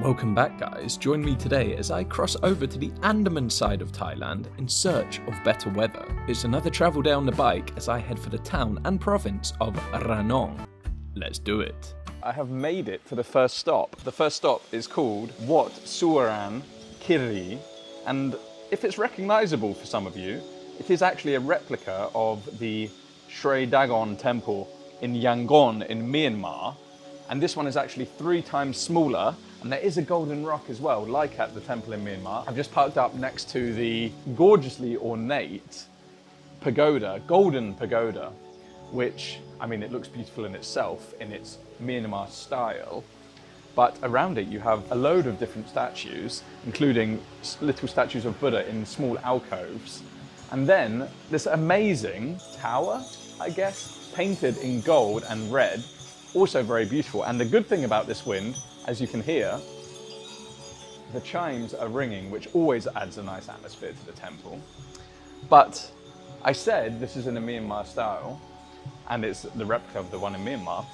Welcome back, guys. Join me today as I cross over to the Andaman side of Thailand in search of better weather. It's another travel day on the bike as I head for the town and province of Ranong. Let's do it. I have made it to the first stop. The first stop is called Wat Suwaran Kiri, and if it's recognizable for some of you, it is actually a replica of the Sri Dagon temple in Yangon in Myanmar, and this one is actually 3 times smaller. And there is a golden rock as well, like at the temple in Myanmar. I've just parked up next to the gorgeously ornate pagoda, golden pagoda, which, I mean, it looks beautiful in itself, in its Myanmar style. But around it, you have a load of different statues, including little statues of Buddha in small alcoves. And then this amazing tower, I guess, painted in gold and red, also very beautiful. And the good thing about this wind, as you can hear, the chimes are ringing, which always adds a nice atmosphere to the temple. But I said this is in a Myanmar style, and it's the replica of the one in Myanmar.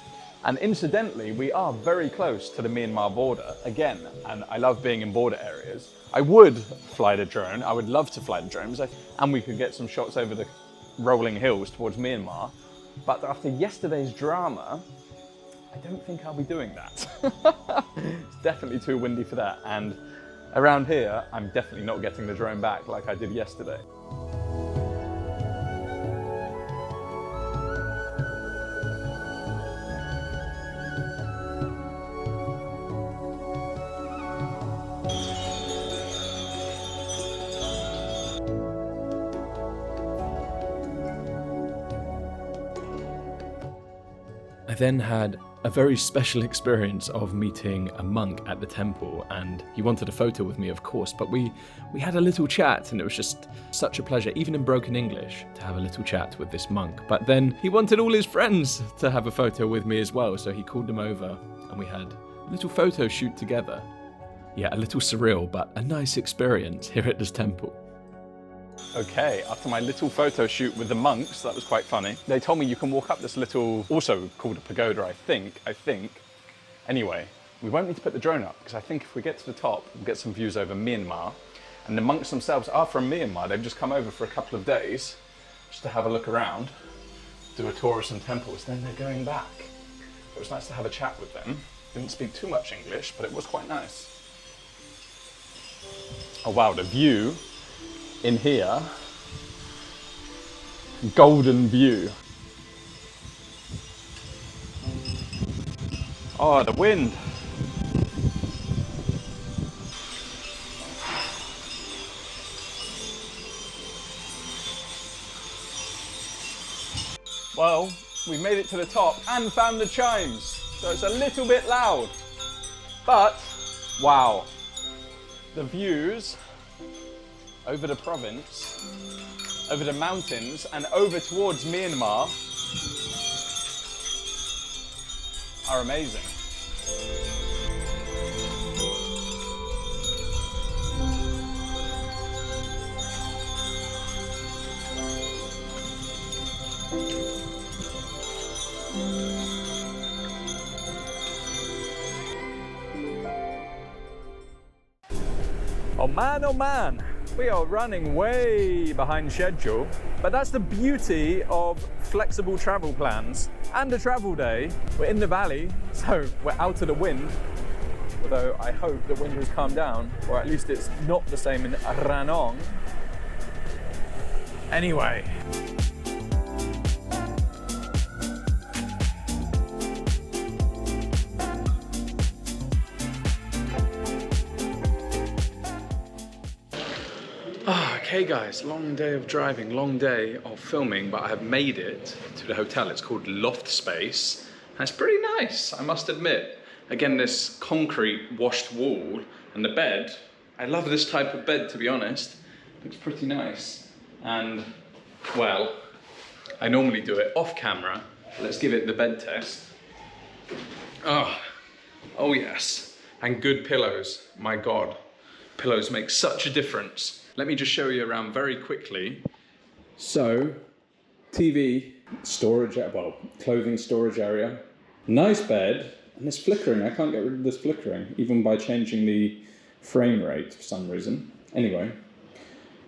And incidentally, we are very close to the Myanmar border again, and I love being in border areas. I would fly the drone, I would love to fly the drones, and we could get some shots over the rolling hills towards Myanmar. But after yesterday's drama, I don't think I'll be doing that. It's definitely too windy for that. And around here, I'm definitely not getting the drone back like I did yesterday. I then had a very special experience of meeting a monk at the temple, and he wanted a photo with me, of course, but we had a little chat, and it was just such a pleasure, even in broken English, to have a little chat with this monk. But then he wanted all his friends to have a photo with me as well, so he called them over, and we had a little photo shoot together. Yeah, a little surreal, but a nice experience here at this temple. Okay, after my little photo shoot with the monks, that was quite funny. They told me you can walk up this little, also called a pagoda, I think. Anyway, we won't need to put the drone up, because I think if we get to the top, we'll get some views over Myanmar. And the monks themselves are from Myanmar. They've just come over for a couple of days, just to have a look around, do a tour of some temples, then they're going back. It was nice to have a chat with them. Didn't speak too much English, but it was quite nice. Oh wow, the view in here, golden view. Oh, the wind. Well, we made it to the top and found the chimes, so it's a little bit loud, but wow, the views over the province, over the mountains, and over towards Myanmar are amazing. Oh man, we are running way behind schedule, but that's the beauty of flexible travel plans and a travel day. We're in the valley, so we're out of the wind, although I hope the wind has calmed down, or at least it's not the same in Ranong. Anyway. Okay guys, long day of driving, long day of filming, but I have made it to the hotel. It's called Loft Space, and it's pretty nice, I must admit. Again, this concrete washed wall and the bed. I love this type of bed, to be honest. Looks pretty nice. And, well, I normally do it off camera. Let's give it the bed test. Oh yes, and good pillows, my God. Pillows make such a difference. Let me just show you around very quickly. So, TV, storage, well, clothing storage area. Nice bed, And this flickering, I can't get rid of this flickering, even by changing the frame rate for some reason. Anyway,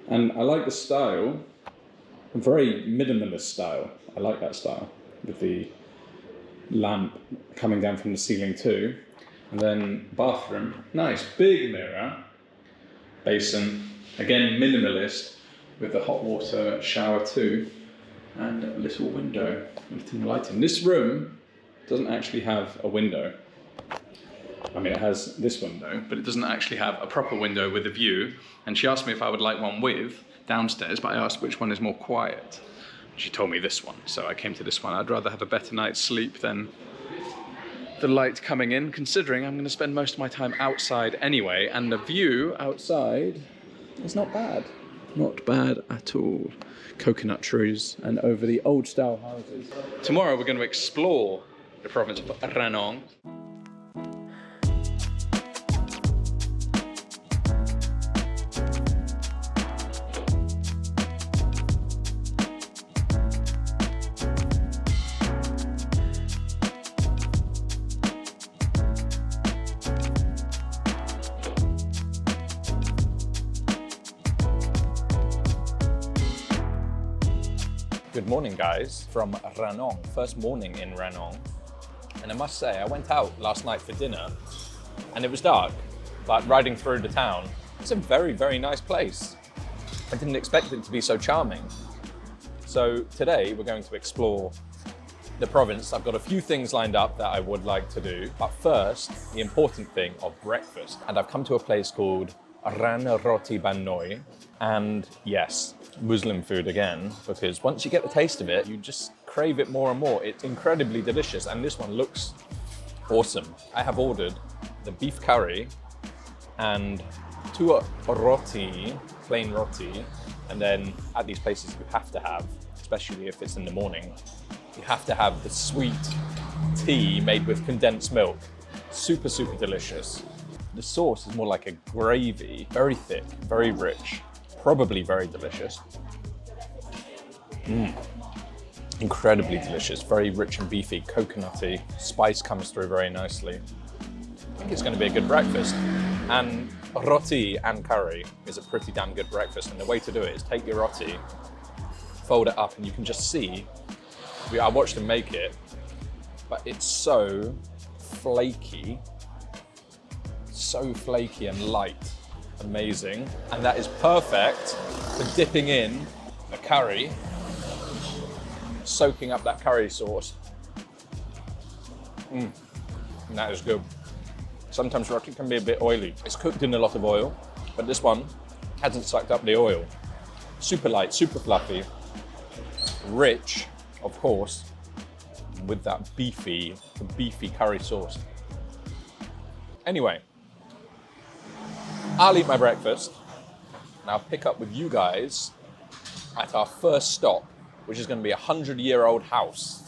and I like the style, a very minimalist style. I like that style, with the lamp coming down from the ceiling too. And then bathroom, nice, big mirror, basin, again minimalist, with the hot water shower too, and a little window, letting the light in. This room doesn't actually have a window. I mean, it has this window, but it doesn't actually have a proper window with a view. And she asked me if I would like one with downstairs, but I asked which one is more quiet. She told me this one, so I came to this one. I'd rather have a better night's sleep than the light coming in, considering I'm going to spend most of my time outside anyway, and the view outside is not bad. Not bad at all. Coconut trees and over the old style houses. Tomorrow we're going to explore the province of Ranong. Good morning, guys, from Ranong. First morning in Ranong. And I must say, I went out last night for dinner and it was dark, but riding through the town, it's a very, very nice place. I didn't expect it to be so charming. So today we're going to explore the province. I've got a few things lined up that I would like to do, but first, the important thing of breakfast. And I've come to a place called Roti Banoi, and yes, Muslim food again, because once you get the taste of it, you just crave it more and more. It's incredibly delicious, and this one looks awesome. I have ordered the beef curry and 2 roti, plain roti, and then at these places you have to have, especially if it's in the morning, you have to have the sweet tea made with condensed milk. Super, super delicious. The sauce is more like a gravy, very thick, very rich, probably very delicious. Incredibly delicious, very rich and beefy, coconutty. Spice comes through very nicely. I think it's going to be a good breakfast. And roti and curry is a pretty damn good breakfast. And the way to do it is take your roti, fold it up, and you can just see, I watched them make it, but it's so flaky and light. Amazing. And that is perfect for dipping in the curry, soaking up that curry sauce. And that is good. Sometimes roti can be a bit oily. It's cooked in a lot of oil, but this one hasn't sucked up the oil. Super light, super fluffy, rich, of course, with that beefy curry sauce. Anyway, I'll eat my breakfast and I'll pick up with you guys at our first stop, which is going to be a 100-year-old house.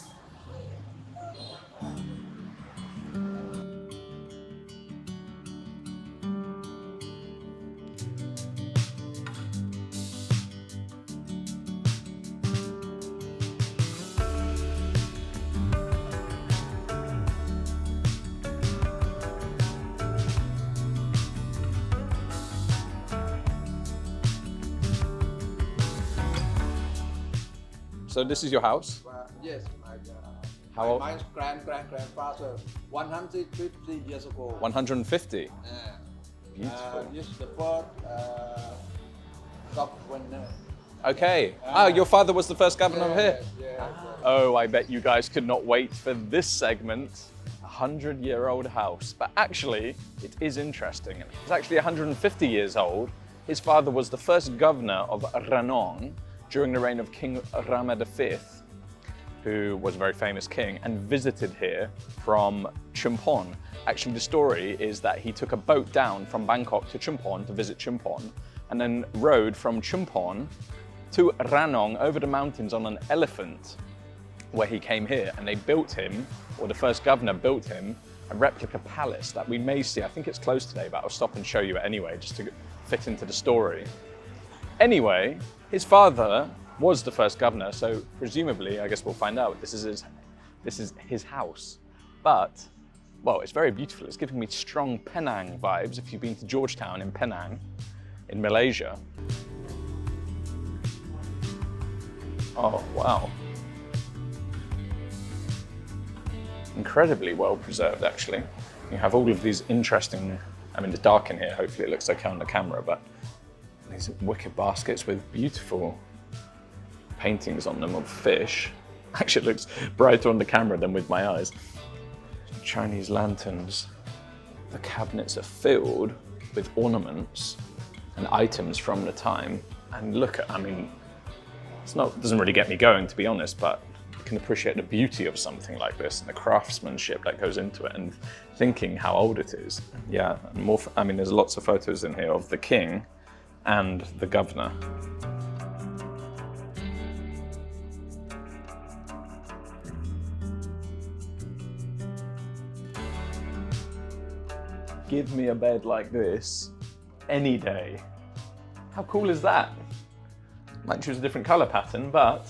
So this is your house? Yes, How my grandfather, 150 years ago. 150? Beautiful. This is the first governor. Okay. Your father was the first governor of here? Yes. Oh, I bet you guys could not wait for this segment. 100-year-old house. But actually, it is interesting. It's actually 150 years old. His father was the first governor of Ranong during the reign of King Rama V, who was a very famous king and visited here from Chumpon. Actually, the story is that he took a boat down from Bangkok to Chumpon to visit Chumpon, and then rode from Chumpon to Ranong over the mountains on an elephant, where he came here, and they built him, or the first governor built him, a replica palace that we may see. I think it's closed today, but I'll stop and show you it anyway, just to fit into the story. Anyway, his father was the first governor, so presumably, I guess we'll find out, this is his house. But well, it's very beautiful. It's giving me strong Penang vibes if you've been to Georgetown in Penang, in Malaysia. Oh, wow. Incredibly well preserved, actually. You have all of these interesting, I mean, it's dark in here, hopefully it looks okay on the camera, but these wicker baskets with beautiful paintings on them of fish. Actually, it looks brighter on the camera than with my eyes. Chinese lanterns. The cabinets are filled with ornaments and items from the time. And look at, I mean, it doesn't really get me going, to be honest, but you can appreciate the beauty of something like this and the craftsmanship that goes into it and thinking how old it is. Yeah, and I mean, there's lots of photos in here of the king and the governor. Give me a bed like this any day. How cool is that? Might choose a different color pattern, but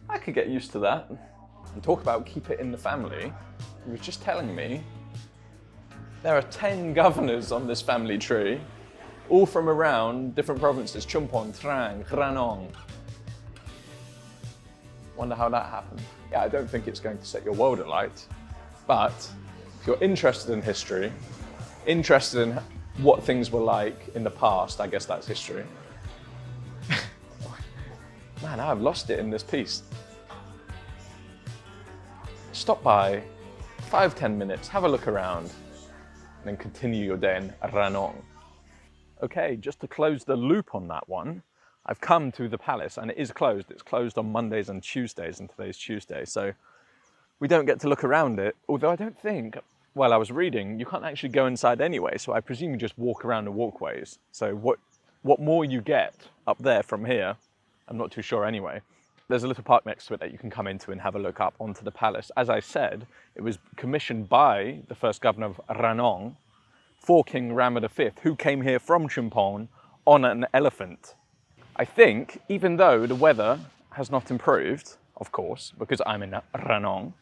I could get used to that. And talk about keep it in the family. He was just telling me there are 10 governors on this family tree, all from around different provinces, Chumpon, Trang, Ranong. Wonder how that happened. Yeah, I don't think it's going to set your world alight, but if you're interested in history, interested in what things were like in the past, I guess that's history. Man, I've lost it in this piece. Stop by, 5-10 minutes, have a look around, and then continue your day in Ranong. Okay, just to close the loop on that one, I've come to the palace and it is closed. It's closed on Mondays and Tuesdays, and today's Tuesday, so we don't get to look around it, although I don't think, well, I was reading, you can't actually go inside anyway, so I presume you just walk around the walkways. So what more you get up there from here, I'm not too sure anyway. There's a little park next to it that you can come into and have a look up onto the palace. As I said, it was commissioned by the first governor of Ranong for King Rama V, who came here from Chumpon on an elephant. I think, even though the weather has not improved, of course, because I'm in Ranong,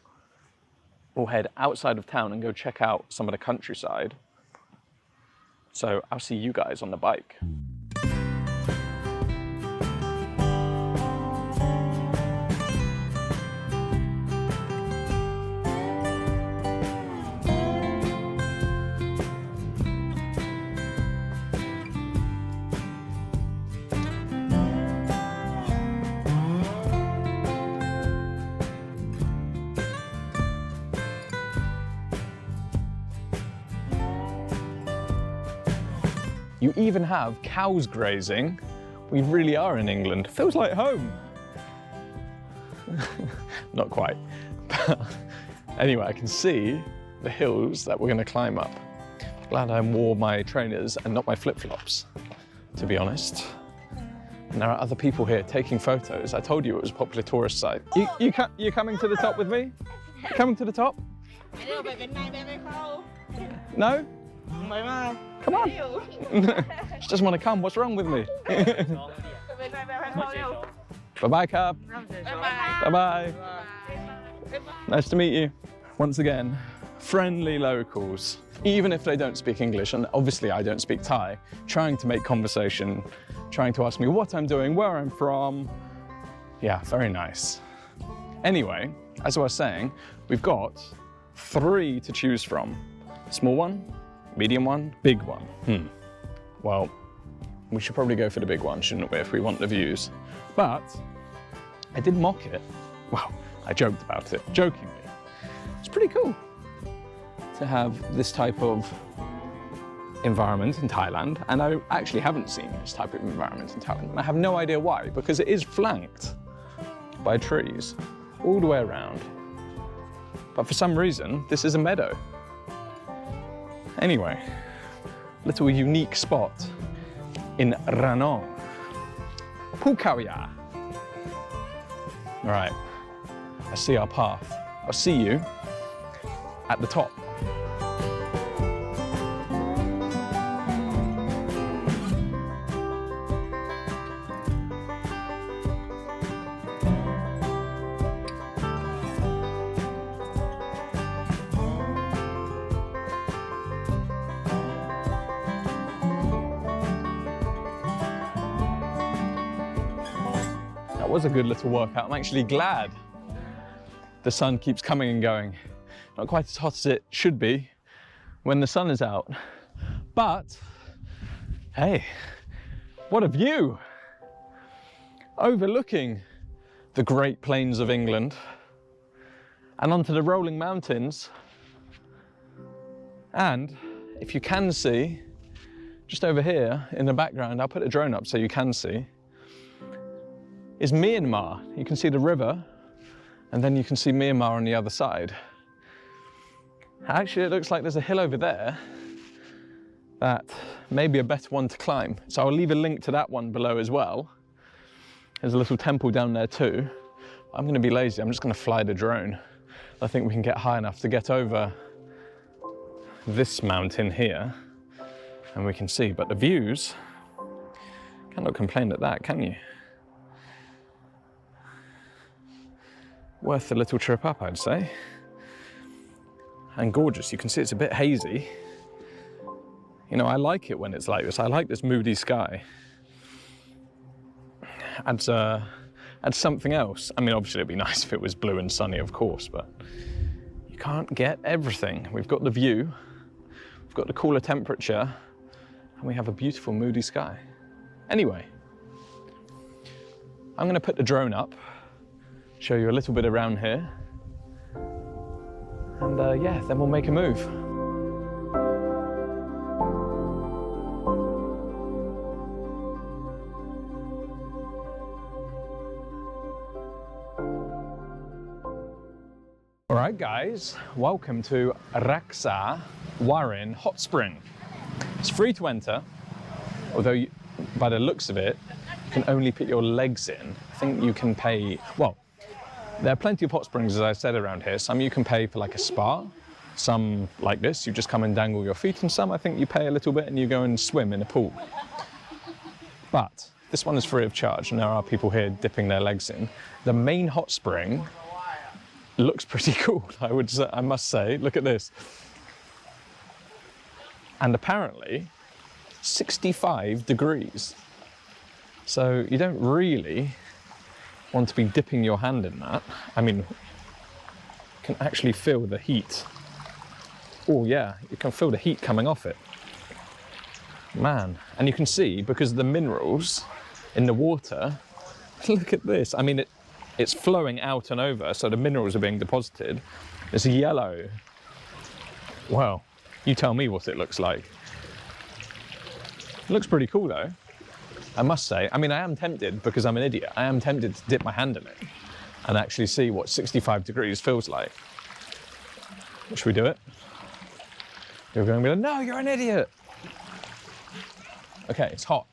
we'll head outside of town and go check out some of the countryside. So I'll see you guys on the bike. You even have cows grazing. We really are in England. Feels like home. Not quite. Anyway, I can see the hills that we're going to climb up. Glad I wore my trainers and not my flip-flops, to be honest. And there are other people here taking photos. I told you it was a popular tourist site. You coming to the top with me? Coming to the top? No? Come on. She doesn't want to come. What's wrong with me? Bye-bye, Cub. Bye-bye. Nice to meet you. Once again, friendly locals. Even if they don't speak English, and obviously I don't speak Thai, trying to make conversation, trying to ask me what I'm doing, where I'm from. Yeah, very nice. Anyway, as I was saying, we've got 3 to choose from. Small one, medium one, big one. Well, we should probably go for the big one, shouldn't we, if we want the views? But I did mock it. Well, I joked about it, jokingly. It's pretty cool to have this type of environment in Thailand, and I actually haven't seen this type of environment in Thailand, and I have no idea why, because it is flanked by trees all the way around. But for some reason, this is a meadow. Anyway, little unique spot in Ranong. Phu Khao Ya. All right, I see our path. I'll see you at the top. was a good little workout. I'm actually glad the sun keeps coming and going. Not quite as hot as it should be when the sun is out. But, hey, what a view! Overlooking the Great Plains of England and onto the rolling mountains. And if you can see, just over here in the background, I'll put a drone up so you can see, is Myanmar. You can see the river, and then you can see Myanmar on the other side. Actually, it looks like there's a hill over there that may be a better one to climb. So I'll leave a link to that one below as well. There's a little temple down there too. I'm gonna be lazy, I'm just gonna fly the drone. I think we can get high enough to get over this mountain here and we can see, but the views, cannot complain at that, can you? Worth a little trip up, I'd say. And gorgeous, you can see it's a bit hazy. You know, I like it when it's like this. I like this moody sky. Adds something else. I mean, obviously it'd be nice if it was blue and sunny, of course, but you can't get everything. We've got the view, we've got the cooler temperature, and we have a beautiful moody sky. Anyway, I'm gonna put the drone up, show you a little bit around here, and yeah, then we'll make a move. All right, guys, welcome to Raksa Warin Hot Spring. It's free to enter, although by the looks of it, you can only put your legs in. I think you can pay, well, there are plenty of hot springs, as I said, around here. Some you can pay for like a spa, some like this, you just come and dangle your feet, and some I think you pay a little bit and you go and swim in a pool. But this one is free of charge, and there are people here dipping their legs in. The main hot spring looks pretty cool, I must say. Look at this. And apparently 65 degrees. So you don't really want to be dipping your hand in that. I mean, you can actually feel the heat. Oh yeah, you can feel the heat coming off it. Man, and you can see, because of the minerals in the water, look at this. I mean, it's flowing out and over, so the minerals are being deposited. It's yellow. Well, you tell me what it looks like. It looks pretty cool though, I must say. I mean, I am tempted, because I'm an idiot, I am tempted to dip my hand in it and actually see what 65 degrees feels like. Should we do it? You're going to be like, no, you're an idiot. Okay, it's hot.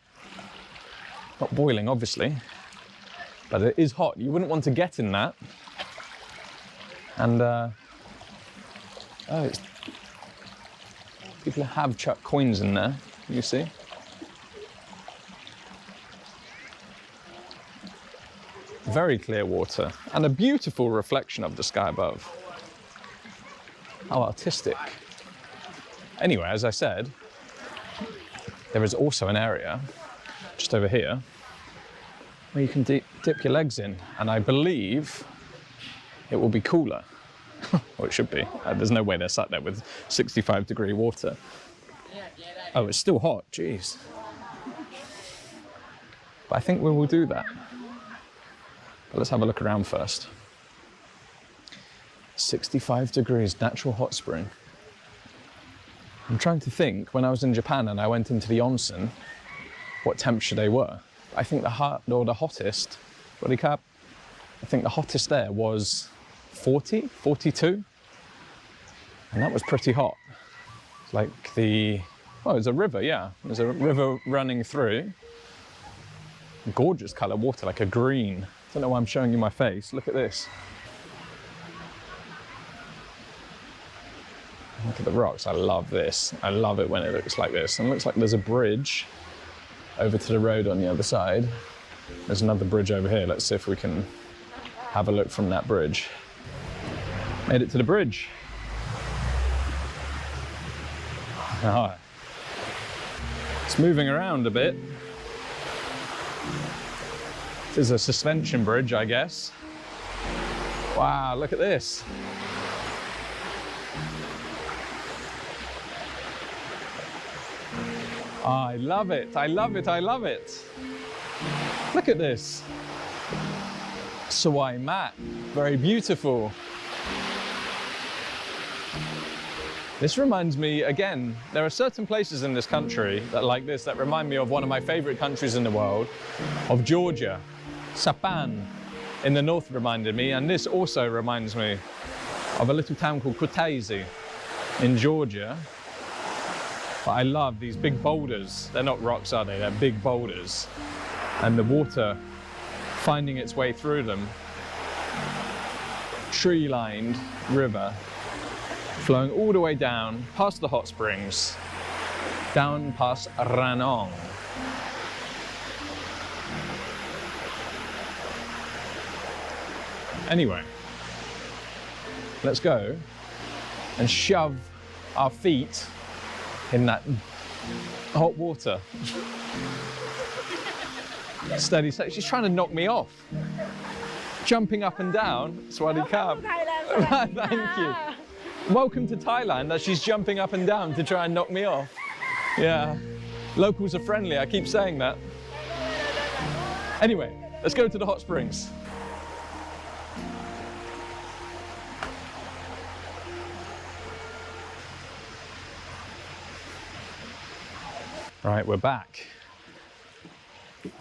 Not boiling, obviously, but it is hot. You wouldn't want to get in that. And, people have chucked coins in there, you see. Very clear water, and a beautiful reflection of the sky above. How artistic. Anyway, as I said, there is also an area, just over here, where you can dip your legs in, and I believe it will be cooler. Or it should be. There's no way they're sat there with 65-degree water. Oh, it's still hot, jeez. But I think we will do that. But let's have a look around first. 65 degrees, natural hot spring. I'm trying to think, when I was in Japan and I went into the onsen, what temperature they were. I think the hottest, I think the hottest there was 40, 42. And that was pretty hot. Like there's a river, yeah. There's a river running through. Gorgeous colour water, like a green. I don't know why I'm showing you my face. Look at this. Look at the rocks. I love this. I love it when it looks like this. And it looks like there's a bridge over to the road on the other side. There's another bridge over here. Let's see if we can have a look from that bridge. Made it to the bridge. Oh. It's moving around a bit. This is a suspension bridge, I guess. Wow, look at this. Oh, I love it, I love it, I love it. Look at this. Sawai mat, very beautiful. This reminds me, again, there are certain places in this country that like this that remind me of one of my favorite countries in the world, of Georgia. Sapan in the north reminded me, and this also reminds me of a little town called Kutaisi in Georgia. But I love these big boulders. They're not rocks, are they? They're big boulders. And the water finding its way through them. Tree-lined river flowing all the way down past the hot springs, down past Ranong. Anyway, let's go and shove our feet in that hot water. Steady, steady. She's trying to knock me off. Jumping up and down. Swadi Cup. Thank you. Welcome to Thailand, that she's jumping up and down to try and knock me off. Yeah. Locals are friendly, I keep saying that. Anyway, let's go to the hot springs. Right, we're back.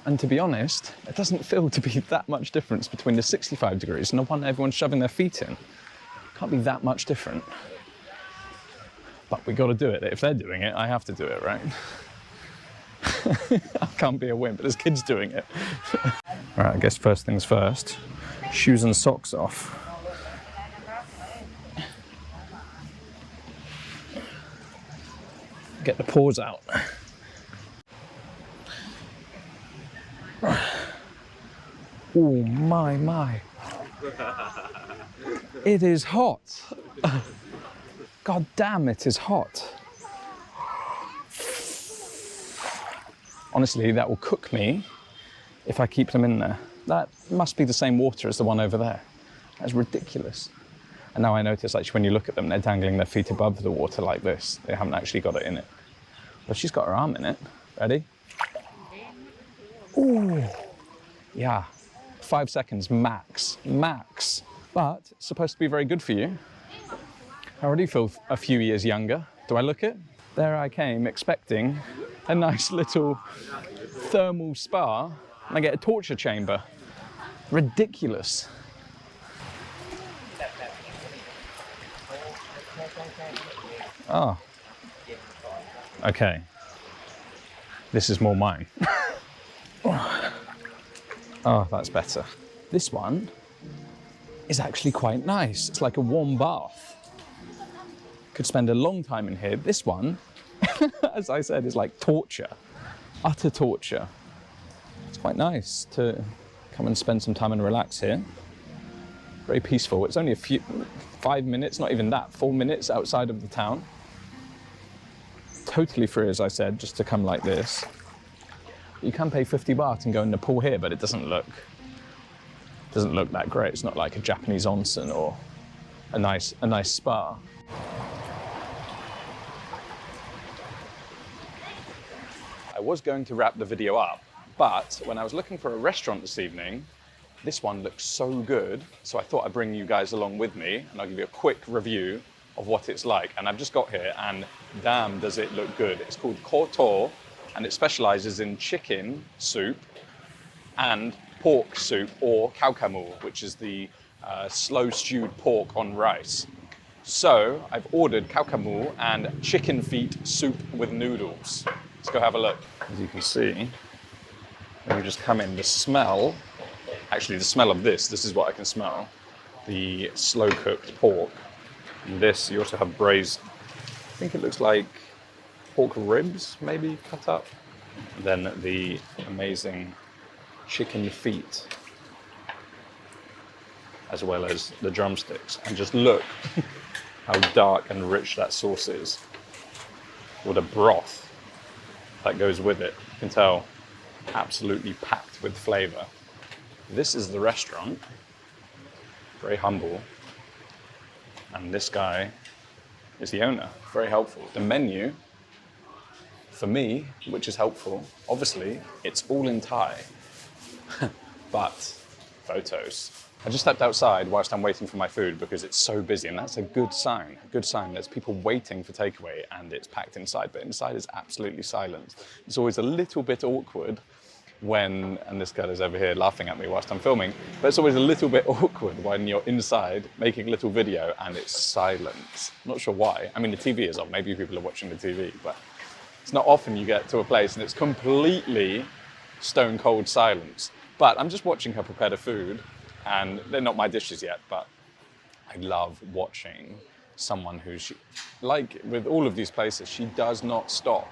And to be honest, it doesn't feel to be that much difference between the 65 degrees and the one everyone's shoving their feet in. Can't be that much different. But we got to do it. If they're doing it, I have to do it, right? I can't be a wimp, there's kids doing it. All right, I guess first things first, shoes and socks off. Get the paws out. Oh my, my. It is hot. God damn, it is hot. Honestly, that will cook me if I keep them in there. That must be the same water as the one over there. That's ridiculous. And now I notice, actually, when you look at them, they're dangling their feet above the water like this. They haven't actually got it in it. But she's got her arm in it. Ready? Ooh. Yeah. 5 seconds max. Max. But it's supposed to be very good for you. I already feel a few years younger. Do I look it? There I came expecting a nice little thermal spa, and I get a torture chamber. Ridiculous. Oh. Okay. This is more mine. Oh, that's better. This one is actually quite nice. It's like a warm bath. Could spend a long time in here. This one, as I said, is like torture. Utter torture. It's quite nice to come and spend some time and relax here. Very peaceful. It's only 5 minutes, not even that, 4 minutes outside of the town. Totally free, as I said, just to come like this. You can pay 50 baht and go in the pool here, but it doesn't look that great. It's not like a Japanese onsen or a nice spa. I was going to wrap the video up, but when I was looking for a restaurant this evening, this one looked so good, so I thought I'd bring you guys along with me, and I'll give you a quick review of what it's like. And I've just got here, and damn, does it look good. It's called Koto, and it specializes in chicken soup and pork soup, or khao kamu, which is the slow stewed pork on rice. So I've ordered khao kamu and chicken feet soup with noodles. Let's go have a look. As you can see, when you just come in, the smell of this is what I can smell. The slow cooked pork. And this, you also have braised, I think it looks like pork ribs, maybe cut up. And then the amazing chicken feet, as well as the drumsticks. And just look how dark and rich that sauce is. What a broth that goes with it. You can tell, absolutely packed with flavor. This is the restaurant, very humble. And this guy is the owner, very helpful. The menu, for me, which is helpful, obviously, it's all in Thai, but photos. I just stepped outside whilst I'm waiting for my food because it's so busy, and that's a good sign. A good sign. There's people waiting for takeaway and it's packed inside, but inside is absolutely silent. It's always a little bit awkward when, and this girl is over here laughing at me whilst I'm filming, but it's always a little bit awkward when you're inside making a little video and it's silent. Not sure why. I mean, the TV is on. Maybe people are watching the TV, but it's not often you get to a place and it's completely stone cold silence. But I'm just watching her prepare the food. And they're not my dishes yet, but I love watching someone who's, like with all of these places, she does not stop.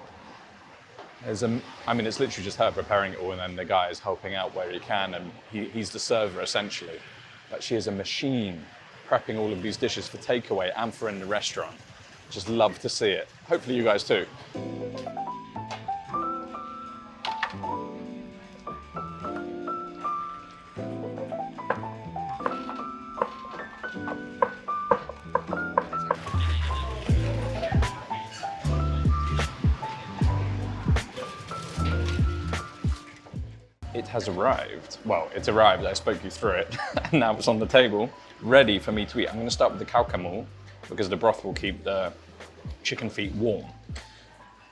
It's literally just her preparing it all, and then the guy is helping out where he can, and he's the server essentially. But she is a machine, prepping all of these dishes for takeaway and for in the restaurant. Just love to see it. Hopefully you guys too. It has arrived. Well, it's arrived, I spoke you through it, and now it's on the table, ready for me to eat. I'm gonna start with the khao kamul, because the broth will keep the chicken feet warm.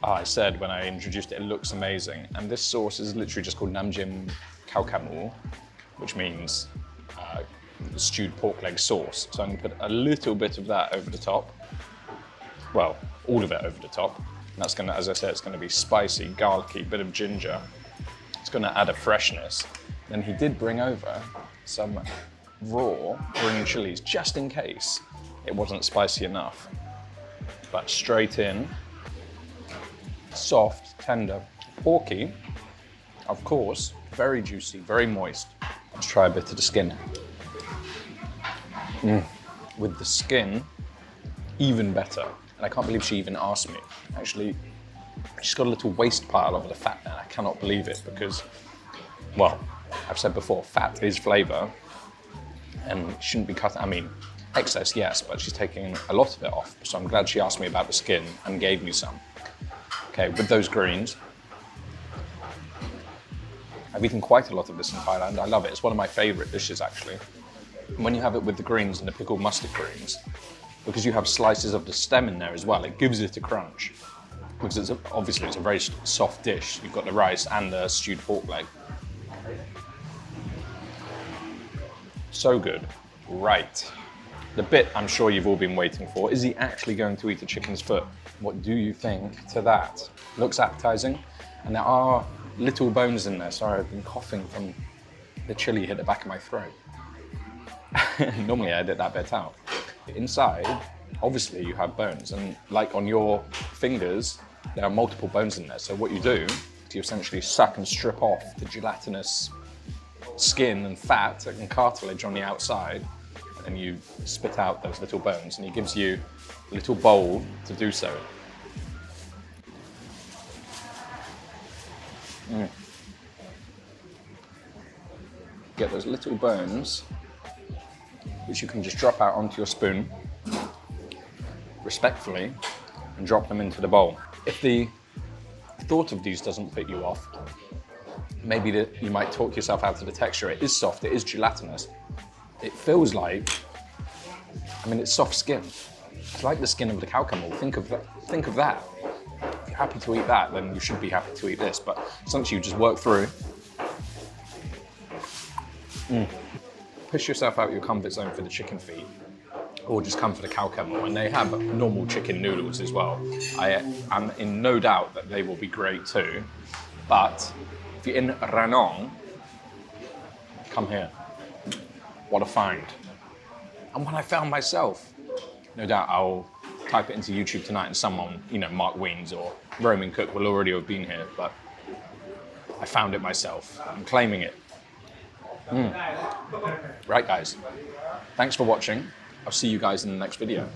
I said when I introduced it, it looks amazing. And this sauce is literally just called namjim khao kamul, which means stewed pork leg sauce. So I'm gonna put a little bit of that over the top. Well, all of it over the top. And that's gonna, as I said, it's gonna be spicy, garlicky, bit of ginger. It's gonna add a freshness. Then he did bring over some raw green chilies, just in case it wasn't spicy enough. But straight in, soft, tender, porky, of course, very juicy, very moist. Let's try a bit of the skin. With the skin, even better. And I can't believe she even asked me. Actually, she's got a little waste pile of the fat there. I cannot believe it because, well, I've said before, fat is flavor and shouldn't be cut. I mean, excess, yes, but she's taking a lot of it off. So I'm glad she asked me about the skin and gave me some. Okay, with those greens, I've eaten quite a lot of this in Thailand. I love it. It's one of my favorite dishes, actually. And when you have it with the greens and the pickled mustard greens, because you have slices of the stem in there as well, it gives it a crunch. Because obviously it's a very soft dish. You've got the rice and the stewed pork leg. So good. Right. The bit I'm sure you've all been waiting for. Is he actually going to eat a chicken's foot? What do you think to that? Looks appetizing. And there are little bones in there. Sorry, I've been coughing from the chili hit the back of my throat. Normally I edit that bit out. Inside, obviously you have bones. And like on your fingers, there are multiple bones in there. So what you do is you essentially suck and strip off the gelatinous skin and fat and cartilage on the outside, and you spit out those little bones, and he gives you a little bowl to do so. Get those little bones, which you can just drop out onto your spoon, respectfully, and drop them into the bowl. If the thought of these doesn't put you off, maybe you might talk yourself out of the texture. It is soft, it is gelatinous. It feels like, I mean, it's soft skin. It's like the skin of the khao kamul. Think of that. If you're happy to eat that, then you should be happy to eat this. But something you just work through. Push yourself out of your comfort zone for the chicken feet, or just come for the khao kamul. And they have normal chicken noodles as well. I am in no doubt that they will be great too. But if you're in Ranong, come here. What a find. And when I found myself, no doubt I'll type it into YouTube tonight and someone, Mark Weens or Roman Cook will already have been here, but I found it myself. I'm claiming it. Right, guys. Thanks for watching. I'll see you guys in the next video.